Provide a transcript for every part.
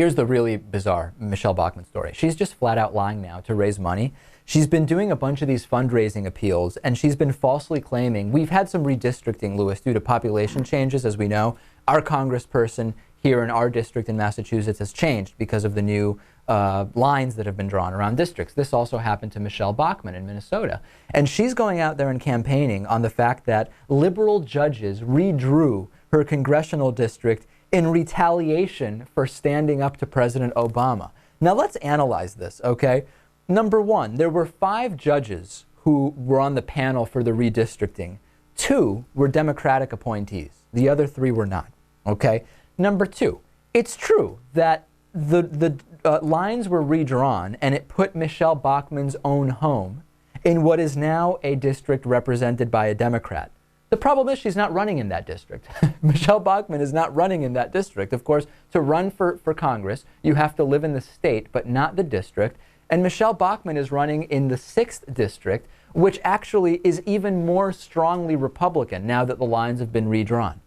Here's the really bizarre Michele Bachmann story. She's just flat out lying now to raise money. She's been doing a bunch of these fundraising appeals, and she's been falsely claiming, we've had some redistricting, Lewis, due to population changes, as we know. Our congressperson here in our district in Massachusetts has changed because of the new lines that have been drawn around districts. This also happened to Michele Bachmann in Minnesota. And she's going out there and campaigning on the fact that liberal judges redrew her congressional district in retaliation for standing up to President Obama. Now let's analyze this, okay? Number one, there were 5 judges who were on the panel for the redistricting. 2 were Democratic appointees. The other 3 were not, okay? Number 2, it's true that the lines were redrawn and it put Michele Bachmann's own home in what is now a district represented by a Democrat. The problem is she's not running in that district. Michele Bachmann is not running in that district. Of course, to run for Congress, you have to live in the state, but not the district. And Michele Bachmann is running in the 6th district, which actually is even more strongly Republican now that the lines have been redrawn.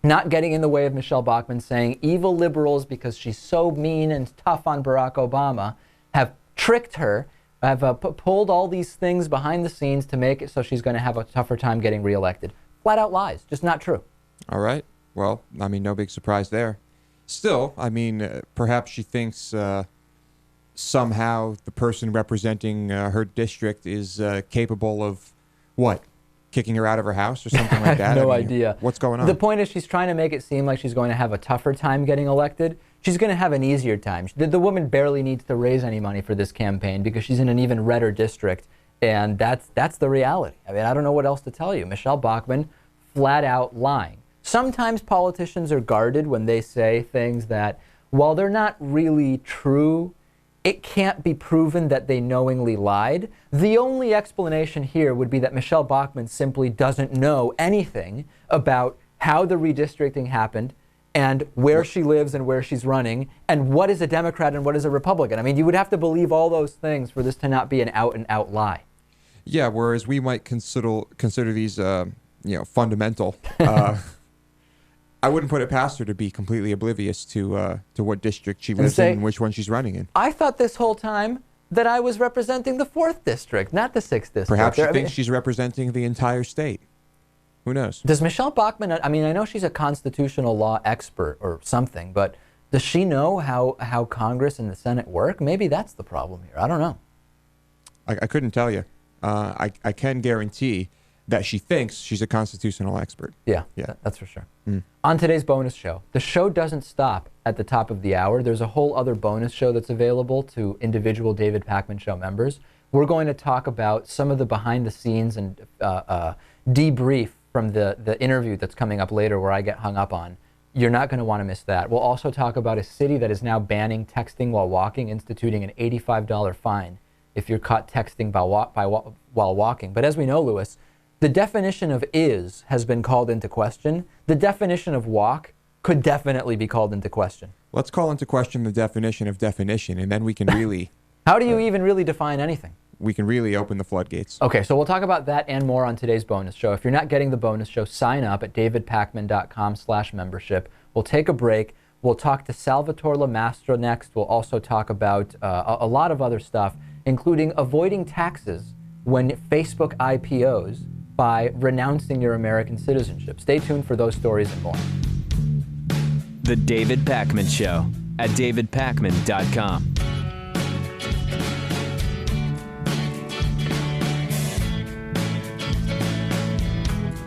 Not getting in the way of Michele Bachmann saying evil liberals, because she's so mean and tough on Barack Obama, have tricked her, have pulled all these things behind the scenes to make it so she's going to have a tougher time getting reelected. Flat out lies, just not true. All right. Well, I mean, no big surprise there. Still, I mean, perhaps she thinks somehow the person representing her district is capable of what? Kicking her out of her house or something like that? I have no idea. What's going on? The point is she's trying to make it seem like she's going to have a tougher time getting elected. She's going to have an easier time. The woman barely needs to raise any money for this campaign because she's in an even redder district, and that's the reality. I mean, I don't know what else to tell you. Michele Bachmann flat out lying. Sometimes politicians are guarded when they say things that, while they're not really true, it can't be proven that they knowingly lied. The only explanation here would be that Michele Bachmann simply doesn't know anything about how the redistricting happened and where she lives and where she's running and what is a Democrat and what is a Republican. I mean, you would have to believe all those things for this to not be an out-and-out lie. Yeah, whereas we might consider these, fundamental. I wouldn't put it past her to be completely oblivious to what district she lives in and which one she's running in. I thought this whole time that I was representing the 4th district, not the 6th district. Perhaps she thinks she's representing the entire state. Who knows? Does Michele Bachmann, I mean, I know she's a constitutional law expert or something, but does she know how Congress and the Senate work? Maybe that's the problem here. I don't know. I couldn't tell you. I can guarantee that she thinks she's a constitutional expert. Yeah. That's for sure. On today's bonus show, the show doesn't stop at the top of the hour. There's a whole other bonus show that's available to individual David Pakman Show members. We're going to talk about some of the behind the scenes and debrief from the interview that's coming up later where I get hung up on. You're not going to want to miss that. We'll also talk about a city that is now banning texting while walking, instituting an $85 fine if you're caught texting while walking. But as we know, Lewis, the definition of is has been called into question. The definition of walk could definitely be called into question. Let's call into question the definition of definition, and then we can really... How do you even really define anything? We can really open the floodgates. Okay, so we'll talk about that and more on today's bonus show. If you're not getting the bonus show, sign up at davidpakman.com/membership. We'll take a break. We'll talk to Salvatore Lamastro next. We'll also talk about a lot of other stuff, including avoiding taxes when Facebook IPOs by renouncing your American citizenship. Stay tuned for those stories and more. The David Pakman Show at davidpakman.com.